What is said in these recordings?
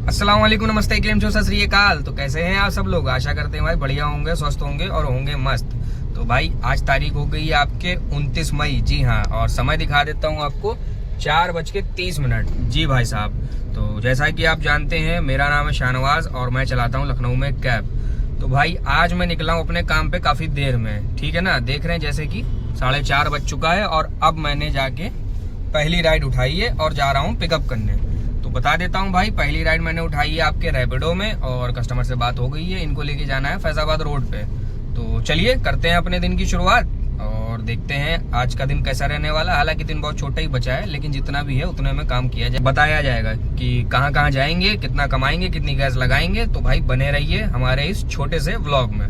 अस्सलाम वालेकुम, नमस्ते, केम छो, सत श्री अकाल। तो कैसे हैं आप सब लोग? आशा करते हैं भाई बढ़िया होंगे, स्वस्थ होंगे और होंगे मस्त। तो भाई आज तारीख हो गई है आपके 29 मई। जी हाँ, और समय दिखा देता हूँ आपको 4:30। जी भाई साहब, तो जैसा कि आप जानते हैं मेरा नाम है शाहनवाज और मैं चलाता हूँ लखनऊ में कैब। तो भाई आज मैं निकला हूँ अपने काम पे काफ़ी देर में, ठीक है ना। देख रहे हैं जैसे कि 4:30 बज चुका है और अब मैंने जाके पहली राइड उठाई है और जा रहा हूँ पिकअप करने। तो बता देता हूँ भाई, पहली राइड मैंने उठाई है आपके रैपिडो में और कस्टमर से बात हो गई है, इनको लेके जाना है फैजाबाद रोड पे। तो चलिए करते हैं अपने दिन की शुरुआत और देखते हैं आज का दिन कैसा रहने वाला। हालांकि दिन बहुत छोटा ही बचा है, लेकिन जितना भी है उतने में काम किया जाए, बताया जाएगा कि कहाँ कहाँ जाएंगे, कितना कमाएंगे, कितनी गैस लगाएंगे। तो भाई बने रहिए हमारे इस छोटे से व्लॉग में।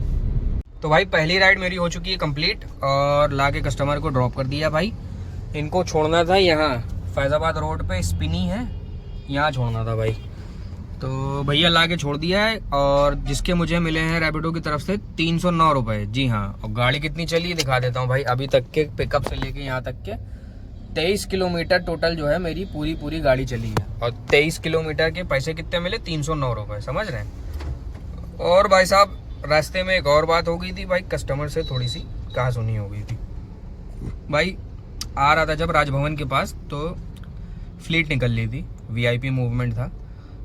तो भाई पहली राइड मेरी हो चुकी है कंप्लीट और लाके कस्टमर को ड्रॉप कर दिया। भाई इनको छोड़ना था यहाँ फैजाबाद रोड पे, स्पिनी है, यहाँ छोड़ना था भाई। तो भैया ला के छोड़ दिया है और जिसके मुझे मिले हैं रैपिडो की तरफ से 309 रुपये। जी हाँ, और गाड़ी कितनी चली दिखा देता हूँ भाई। अभी तक के पिकअप से लेके यहाँ तक के 23 किलोमीटर टोटल जो है मेरी पूरी गाड़ी चली है और 23 किलोमीटर के पैसे कितने मिले? 309 रुपये, समझ रहे हैं। और भाई साहब रास्ते में एक और बात हो गई थी भाई, कस्टमर से थोड़ी सी कहा सुनी हो गई थी। भाई आ रहा था जब राजभवन के पास तो फ्लीट निकल ली थी, वीआईपी मूवमेंट था।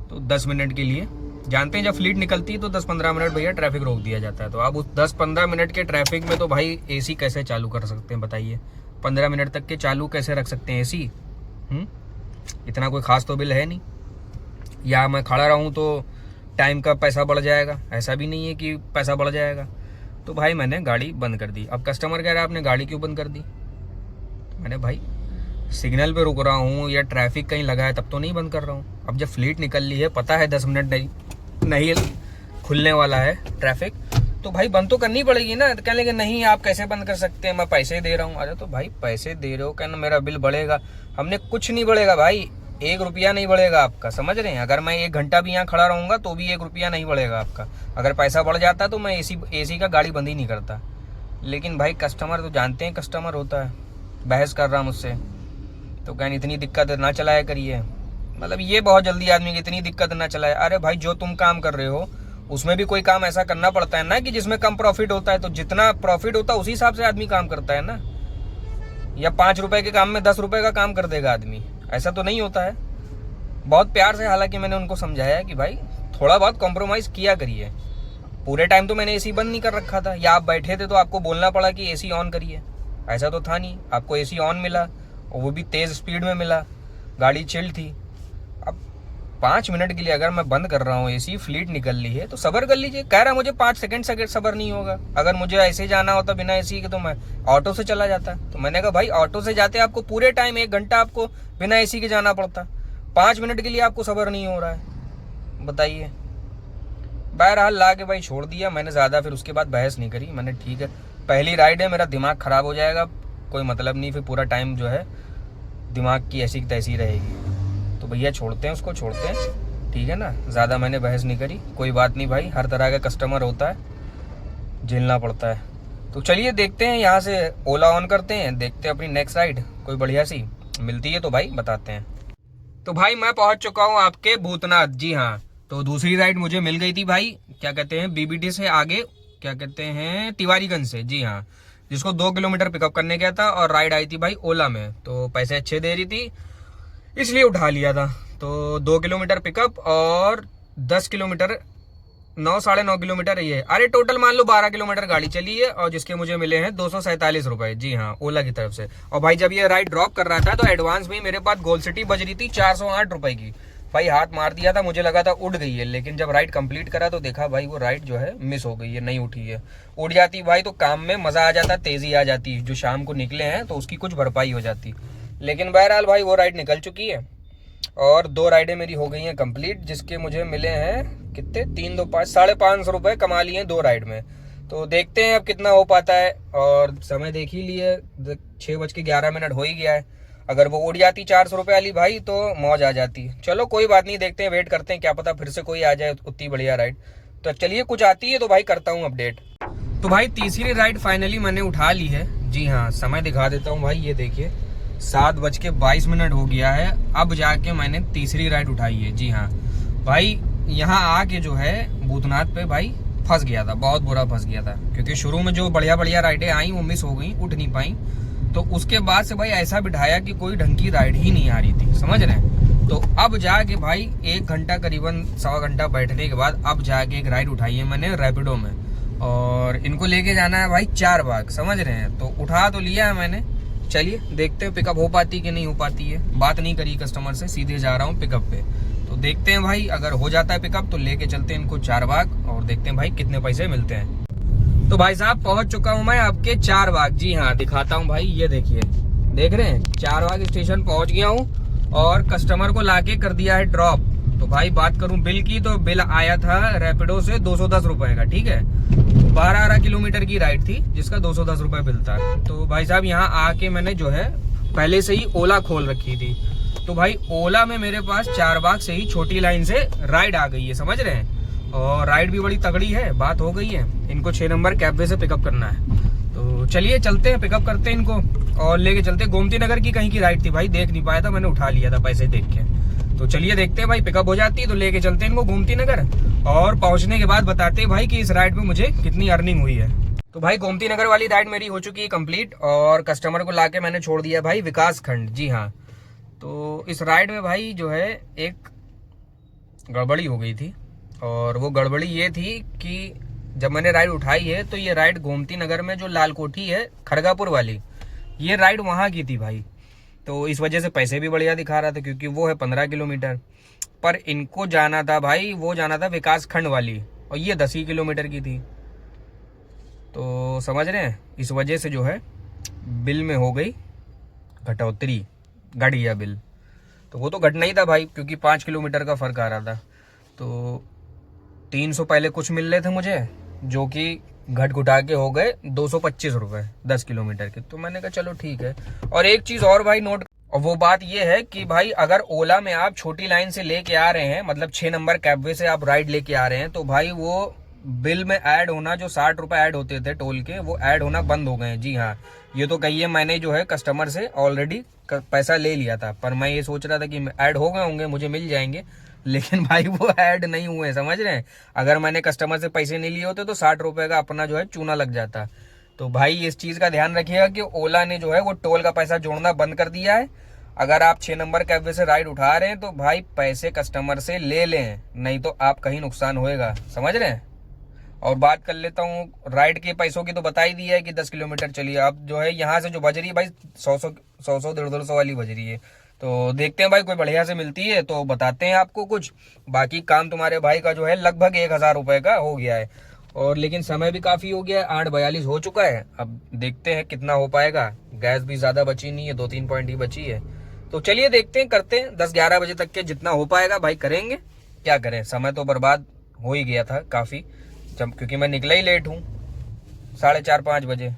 तो 10 मिनट के लिए, जानते हैं जब फ्लीट निकलती है तो 10-15 मिनट भैया ट्रैफिक रोक दिया जाता है। तो अब उस 10-15 मिनट के ट्रैफिक में तो भाई एसी कैसे चालू कर सकते हैं बताइए? 15 मिनट तक के चालू कैसे रख सकते हैं एसी? इतना कोई खास तो बिल है नहीं, या मैं खड़ा रहूँ तो टाइम का पैसा बढ़ जाएगा, ऐसा भी नहीं है कि पैसा बढ़ जाएगा। तो भाई मैंने गाड़ी बंद कर दी। अब कस्टमर कह रहा है आपने गाड़ी क्यों बंद कर दी? मैंने भाई सिग्नल पे रुक रहा हूँ या ट्रैफिक कहीं लगा है तब तो नहीं बंद कर रहा हूँ। अब जब फ्लीट निकल ली है, पता है 10 मिनट नहीं खुलने वाला है ट्रैफिक, तो भाई बंद तो करनी पड़ेगी ना। तो कह लेंगे नहीं आप कैसे बंद कर सकते हैं, मैं पैसे दे रहा हूँ। अरे तो भाई पैसे दे रहे हो, क्या मेरा बिल बढ़ेगा? हमने कुछ नहीं बढ़ेगा भाई, 1 रुपया नहीं बढ़ेगा आपका, समझ रहे हैं। अगर मैं 1 घंटा भी यहाँ खड़ा रहूँगा तो भी 1 रुपया नहीं बढ़ेगा आपका। अगर पैसा बढ़ जाता तो मैं एसी का गाड़ी बंद ही नहीं करता। लेकिन भाई कस्टमर तो जानते हैं, कस्टमर होता है, बहस कर रहा मुझसे, तो कहने इतनी दिक्कत ना चलाया करिए। मतलब ये बहुत जल्दी आदमी की इतनी दिक्कत ना चलाए। अरे भाई जो तुम काम कर रहे हो उसमें भी कोई काम ऐसा करना पड़ता है ना कि जिसमें कम प्रॉफिट होता है। तो जितना प्रॉफिट होता है उसी हिसाब से आदमी काम करता है ना। या 5 रुपए के काम में 10 रुपए का काम कर देगा आदमी, ऐसा तो नहीं होता है। बहुत प्यार से हालांकि मैंने उनको समझाया कि भाई थोड़ा बहुत कॉम्प्रोमाइज़ किया करिए। पूरे टाइम तो मैंने एसी बंद नहीं कर रखा था, या आप बैठे थे तो आपको बोलना पड़ा कि एसी ऑन करिए, ऐसा तो था नहीं। आपको एसी ऑन मिला और वो भी तेज़ स्पीड में मिला, गाड़ी चिल थी। अब 5 मिनट के लिए अगर मैं बंद कर रहा हूँ एसी, फ्लीट निकल ली है तो सब्र कर लीजिए। कह रहा मुझे 5 सेकंड सब्र नहीं होगा। अगर मुझे ऐसे जाना होता बिना एसी के तो मैं ऑटो से चला जाता। तो मैंने कहा भाई ऑटो से जाते आपको पूरे टाइम 1 घंटा आपको बिना एसी के जाना पड़ता, 5 मिनट के लिए आपको सब्र नहीं हो रहा है, बताइए। बहरहाल ला के भाई छोड़ दिया मैंने, ज़्यादा फिर उसके बाद बहस नहीं करी। मैंने ठीक है पहली राइड है, मेरा दिमाग ख़राब हो जाएगा, कोई मतलब नहीं, फिर पूरा टाइम जो है दिमाग की ऐसी की तैसी रहेगी। तो भैया छोड़ते हैं उसको, छोड़ते हैं, ठीक है ना। ज़्यादा मैंने बहस नहीं करी। कोई बात नहीं भाई, हर तरह का कस्टमर होता है, झेलना पड़ता है। तो चलिए देखते हैं, यहाँ से ओला ऑन करते हैं, देखते हैं अपनी नेक्स्ट राइड कोई बढ़िया सी मिलती है तो भाई बताते हैं। तो भाई मैं पहुँच चुका हूँ आपके भूतनाथ। जी हाँ, तो दूसरी राइड मुझे मिल गई थी भाई, क्या कहते हैं बीबीडी से आगे, क्या कहते हैं तिवारीगंज से। जी हाँ, जिसको 2 किलोमीटर पिकअप करने गया था और राइड आई थी भाई ओला में, तो पैसे अच्छे दे रही थी इसलिए उठा लिया था। तो 2 किलोमीटर पिकअप और 10 किलोमीटर 9-9.5 किलोमीटर ये है। अरे टोटल मान लो 12 किलोमीटर गाड़ी चली है और जिसके मुझे मिले हैं 247 रुपये। जी हाँ, ओला की तरफ से। और भाई जब ये राइड ड्रॉप कर रहा था तो एडवांस में मेरे पास गोल सिटी बज रही थी 408 रुपये की। भाई हाथ मार दिया था, मुझे लगा था उड़ गई है, लेकिन जब राइड कंप्लीट करा तो देखा भाई वो राइड जो है मिस हो गई है, नहीं उठी है। उड़ जाती भाई तो काम में मज़ा आ जाता, तेज़ी आ जाती, जो शाम को निकले हैं तो उसकी कुछ भरपाई हो जाती। लेकिन बहरहाल भाई वो राइड निकल चुकी है और 2 राइडें मेरी हो गई हैं कंप्लीट, जिसके मुझे मिले हैं कितने, 3 2 5 550 रुपये कमा लिए हैं 2 राइड में। तो देखते हैं अब कितना हो पाता है। और समय देख ही लिए, 6:11 हो ही गया है। अगर वो उड़ जाती 400 रुपये वाली भाई तो मौज आ जाती। चलो कोई बात नहीं, देखते हैं, वेट करते हैं, क्या पता फिर से कोई आ जाए उतनी बढ़िया राइड। तो चलिए कुछ आती है तो भाई करता हूँ अपडेट। तो भाई तीसरी राइड फाइनली मैंने उठा ली है। जी हाँ, समय दिखा देता हूँ भाई, ये देखिए 7:22 हो गया है। अब जाके मैंने तीसरी राइड उठाई है। जी हाँ, भाई यहाँ आके जो है भूतनाथ पे भाई फंस गया था, बहुत बुरा फंस गया था, क्योंकि शुरू में जो बढ़िया बढ़िया राइडें आई वो मिस हो गई, उठ नहीं पाई। तो उसके बाद से भाई ऐसा बिठाया कि कोई ढंग की राइड ही नहीं आ रही थी, समझ रहे हैं। तो अब जाके भाई 1 घंटा करीबन 1.25 घंटा बैठने के बाद अब जाके एक राइड उठाई है मैंने रैपिडो में, और इनको लेके जाना है भाई 4 बाग, समझ रहे हैं। तो उठा तो लिया है मैंने, चलिए देखते हैं पिकअप हो पाती कि नहीं हो पाती है। बात नहीं करी कस्टमर से, सीधे जा रहा हूँ पिकअप पे। तो देखते हैं भाई, अगर हो जाता है पिकअप तो लेके चलते हैं इनको 4 बाग और देखते हैं भाई कितने पैसे मिलते हैं। तो भाई साहब पहुंच चुका हूं मैं आपके 4 बाग। जी हाँ, दिखाता हूं भाई, ये देखिए, देख रहे हैं 4 बाग स्टेशन पहुंच गया हूं और कस्टमर को लाके कर दिया है ड्रॉप। तो भाई बात करूं बिल की, तो बिल आया था रैपिडो से 210 रुपए का, ठीक है। 12 किलोमीटर की राइड थी जिसका 210 रुपए बिल था। तो भाई साहब यहाँ आके मैंने जो है पहले से ही ओला खोल रखी थी। तो भाई ओला में मेरे पास 4 बाग से ही छोटी लाइन से राइड आ गई है, समझ रहे हैं। और राइड भी बड़ी तगड़ी है, बात हो गई है। इनको 6 नंबर कैबवे से पिकअप करना है। तो चलिए चलते हैं, पिकअप करते हैं इनको और लेके चलते हैं। गोमती नगर की कहीं की राइड थी भाई, देख नहीं पाया था, मैंने उठा लिया था पैसे देख के। तो चलिए देखते हैं भाई, पिकअप हो जाती है तो लेके चलते हैं इनको गोमती नगर, और पहुंचने के बाद बताते हैं भाई कि इस राइड में मुझे कितनी अर्निंग हुई है। तो भाई गोमती नगर वाली राइड मेरी हो चुकी है कंप्लीट, और कस्टमर को लाके मैंने छोड़ दिया भाई विकास खंड। जी हाँ, तो इस राइड में भाई जो है एक गड़बड़ी हो गई थी, और वो गड़बड़ी ये थी कि जब मैंने राइड उठाई है तो ये राइड गोमती नगर में जो लाल कोठी है खड़गापुर वाली, ये राइड वहाँ की थी भाई। तो इस वजह से पैसे भी बढ़िया दिखा रहा था, क्योंकि वो है 15 किलोमीटर, पर इनको जाना था भाई, वो जाना था विकास खंड वाली, और ये 10 ही किलोमीटर की थी। तो समझ रहे हैं, इस वजह से जो है बिल में हो गई घटोतरी, घट गया बिल। तो वो तो घटना ही था भाई, क्योंकि 5 किलोमीटर का फर्क आ रहा था। तो 300 पहले कुछ मिल रहे थे मुझे, जो कि घट घुटा के हो गए 225 रुपए 10 किलोमीटर के। तो मैंने कहा चलो ठीक है। और एक चीज और भाई नोट, और वो बात ये है कि भाई अगर ओला में आप छोटी लाइन से लेके आ रहे हैं, मतलब 6 नंबर कैबवे से आप राइड लेके आ रहे हैं, तो भाई वो बिल में ऐड होना, जो 60 रुपए ऐड होते थे टोल के, वो ऐड होना बंद हो गए हैं। जी हाँ, ये तो कहिए मैंने जो है कस्टमर से ऑलरेडी पैसा ले लिया था, पर मैं ये सोच रहा था कि ऐड हो गए होंगे, मुझे मिल जाएंगे, लेकिन भाई वो ऐड नहीं हुए, समझ रहे हैं। अगर मैंने कस्टमर से पैसे नहीं लिए होते तो 60 रुपए का अपना जो है चूना लग जाता। तो भाई इस चीज का ध्यान रखिएगा कि ओला ने जो है वो टोल का पैसा जोड़ना बंद कर दिया है। अगर आप 6 नंबर कैबवे से राइड उठा रहे हैं तो भाई पैसे कस्टमर से ले लें, नहीं तो आप कहीं नुकसान होएगा, समझ रहे हैं। और बात कर लेता हूँ राइड के पैसों की, तो बता ही दिया है कि 10 किलोमीटर चलिए। अब जो है यहाँ से जो बज रही है भाई 100 150 वाली बज रही है। तो देखते हैं भाई, कोई बढ़िया से मिलती है तो बताते हैं आपको कुछ। बाकी काम तुम्हारे भाई का जो है लगभग 1000 रुपए का हो गया है, और लेकिन समय भी काफी हो गया है, 8:42 हो चुका है। अब देखते हैं कितना हो पाएगा। गैस भी ज्यादा बची नहीं है, 2-3 पॉइंट ही बची है। तो चलिए देखते हैं, करते हैं 10-11 बजे तक के जितना हो पाएगा भाई करेंगे। क्या करें, समय तो बर्बाद हो ही गया था काफी, जब क्योंकि मैं निकला ही लेट हूँ 4:30-5 बजे।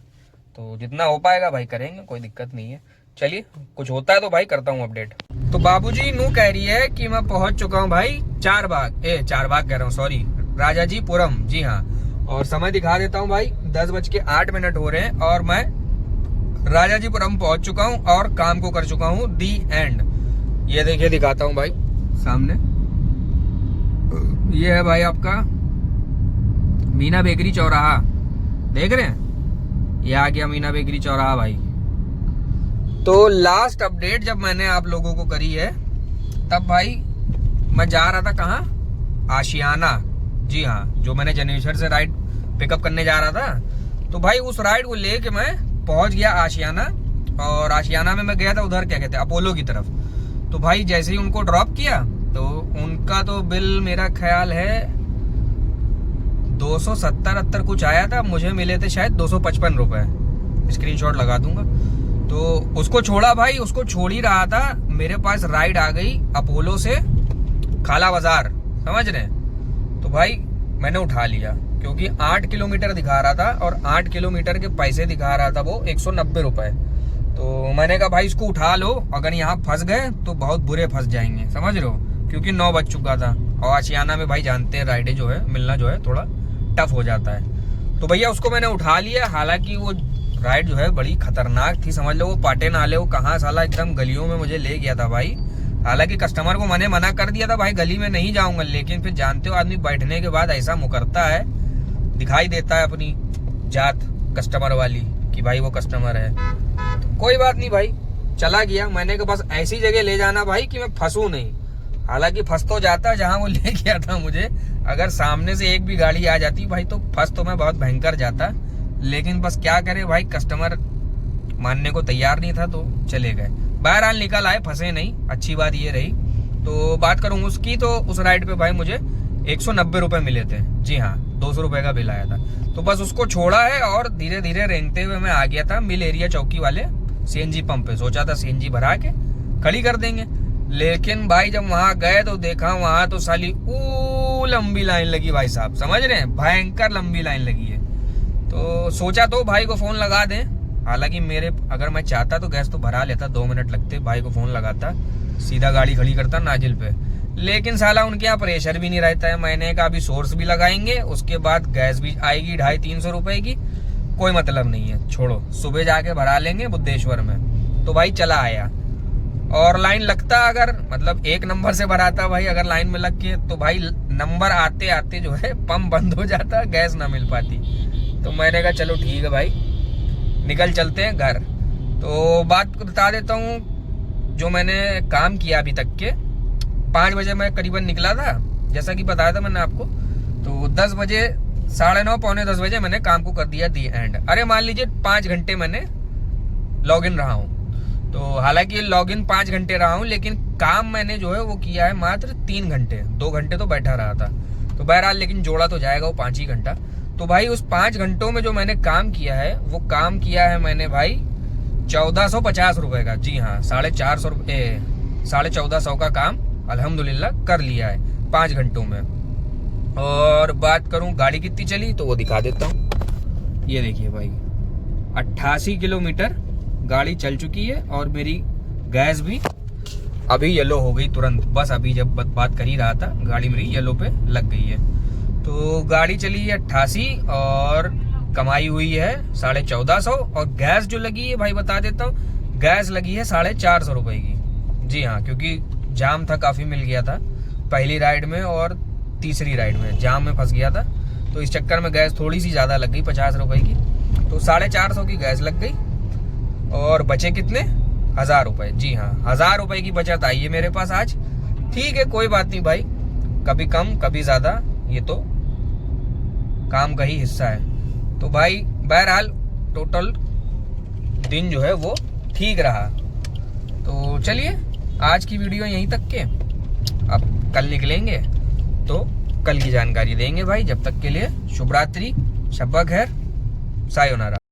तो जितना हो पाएगा भाई करेंगे, कोई दिक्कत नहीं है। चलिए कुछ होता है तो भाई करता हूँ अपडेट। तो बाबूजी नू कह रही है कि मैं पहुंच चुका हूँ भाई 4 बाग, 4 बाग कह रहा हूँ, सॉरी, राजाजीपुरम। जी हाँ, और समय दिखा देता हूँ भाई, 10:08 हो रहे हैं और मैं राजाजीपुरम पहुंच चुका हूँ और काम को कर चुका हूँ दी एंड। ये देखिए दिखाता हूँ भाई सामने, ये है भाई आपका मीना बेकरी चौराहा, देख रहे हैं, ये आ गया मीना बेकरी चौराहा भाई। तो लास्ट अपडेट जब मैंने आप लोगों को करी है तब भाई मैं जा रहा था कहाँ, आशियाना। जी हाँ, जो मैंने जनेश्वर से राइड पिकअप करने जा रहा था। तो भाई उस राइड को लेके मैं पहुंच गया आशियाना, और आशियाना में मैं गया था उधर क्या कहते हैं अपोलो की तरफ। तो भाई जैसे ही उनको ड्रॉप किया तो उनका तो बिल मेरा ख्याल है 270-80 कुछ आया था, मुझे मिले थे शायद 255 रुपए, स्क्रीनशॉट लगा दूंगा। तो उसको छोड़ा भाई, उसको छोड़ ही रहा था, मेरे पास राइड आ गई अपोलो से खाला बाजार, समझ रहे हैं। तो भाई मैंने उठा लिया, क्योंकि 8 किलोमीटर दिखा रहा था और 8 किलोमीटर के पैसे दिखा रहा था वो 190 रुपए। तो मैंने कहा भाई इसको उठा लो, अगर यहाँ फंस गए तो बहुत बुरे फंस जाएंगे, समझ रहे हो, क्योंकि 9 बज चुका था और आशियाना में भाई जानते हैं राइडें जो है मिलना जो है थोड़ा टफ हो जाता है। तो भैया उसको मैंने उठा लिया। हालांकि वो राइड जो है बड़ी खतरनाक थी, समझ लो, वो पाटे नाले वो कहाँ साला एकदम गलियों में मुझे ले गया था भाई, हालांकि कस्टमर को मैंने मना कर दिया था भाई गली में नहीं जाऊंगा, लेकिन फिर जानते हो आदमी बैठने के बाद ऐसा मुकरता है, दिखाई देता है अपनी जात कस्टमर वाली कि भाई वो कस्टमर है। तो कोई बात नहीं भाई, चला गया। मैंने कहा बस ऐसी जगह ले जाना भाई कि मैं फंसूं नहीं। हालांकि फंस तो जाता जहां वो ले गया था मुझे, अगर सामने से एक भी गाड़ी आ जाती भाई तो फंस तो मैं बहुत भयंकर जाता, लेकिन बस क्या करे भाई, कस्टमर मानने को तैयार नहीं था तो चले गए। बहरहाल निकल आए, फंसे नहीं, अच्छी बात ये रही। तो बात करूँ उसकी, तो उस राइड पे भाई मुझे 190 रुपए मिले थे। जी हाँ, 200 रुपए का बिल आया था। तो बस उसको छोड़ा है और धीरे धीरे रेंगते हुए मैं आ गया था मिल एरिया चौकी वाले सीएनजी पंप पे। सोचा था सीएनजी भरा के खड़ी कर देंगे, लेकिन भाई जब वहां गए तो देखा वहां तो साली लंबी लाइन लगी भाई साहब, समझ रहे हैं, भयंकर लंबी लाइन लगी है। तो सोचा तो भाई को फोन लगा दें, हालांकि मेरे अगर मैं चाहता तो गैस तो भरा लेता, 2 मिनट लगते, भाई को फोन लगाता, सीधा गाड़ी खड़ी करता नाजिल पे, लेकिन साला उनके यहाँ प्रेशर भी नहीं रहता है। मैंने कहा अभी सोर्स भी लगाएंगे, उसके बाद गैस भी आएगी 250-300 रुपए की, कोई मतलब नहीं है, छोड़ो, सुबह जाके भरा लेंगे बुद्धेश्वर में। तो भाई चला आया, और लाइन लगता अगर मतलब 1 नंबर से भराता भाई, अगर लाइन में लग के तो भाई नंबर आते आते जो है पंप बंद हो जाता, गैस ना मिल पाती। तो मैंने कहा चलो ठीक है भाई, निकल चलते हैं घर। तो बात बता देता हूँ, जो मैंने काम किया अभी तक के, 5 बजे मैं करीबन निकला था, जैसा कि बताया था मैंने आपको। तो 10 बजे, 9:30 पौने 10 बजे मैंने काम को कर दिया दी एंड। अरे मान लीजिए 5 घंटे मैंने लॉगिन रहा हूँ। तो हालांकि लॉगिन 5 घंटे रहा हूँ, लेकिन काम मैंने जो है वो किया है मात्र 3 घंटे, 2 घंटे तो बैठा रहा था। तो बहरहाल लेकिन जोड़ा तो जाएगा वो 5 ही घंटा। तो भाई उस 5 घंटों में जो मैंने काम किया है, वो काम किया है मैंने भाई 1450 रुपए का। जी हाँ, 1450 का काम अल्हम्दुलिल्लाह कर लिया है 5 घंटों में। और बात करूं गाड़ी कितनी चली तो वो दिखा देता हूं। ये देखिए भाई, 88 किलोमीटर गाड़ी चल चुकी है, और मेरी गैस भी अभी येलो हो गई तुरंत। बस अभी जब बात कर ही रहा था गाड़ी मेरी येलो पे लग गई है। तो गाड़ी चली है 88 और कमाई हुई है 1450। और गैस जो लगी है भाई बता देता हूँ, गैस लगी है 450 रुपए की। जी हाँ, क्योंकि जाम था, काफी मिल गया था पहली राइड में, और तीसरी राइड में जाम में फंस गया था, तो इस चक्कर में गैस थोड़ी सी ज्यादा लग गई 50 रुपए की। तो 450 की गैस लग गई, और बचे कितने, 1000 रुपए। जी हाँ, 1000 रुपए की बचत आई है मेरे पास आज। ठीक है, कोई बात नहीं भाई, कभी कम कभी ज्यादा, ये तो काम का ही हिस्सा है। तो भाई बहरहाल टोटल दिन जो है वो ठीक रहा। तो चलिए आज की वीडियो यहीं तक के, अब कल निकलेंगे तो कल की जानकारी देंगे भाई। जब तक के लिए शुभ रात्रि, शब्बा खैर, सायोनारा।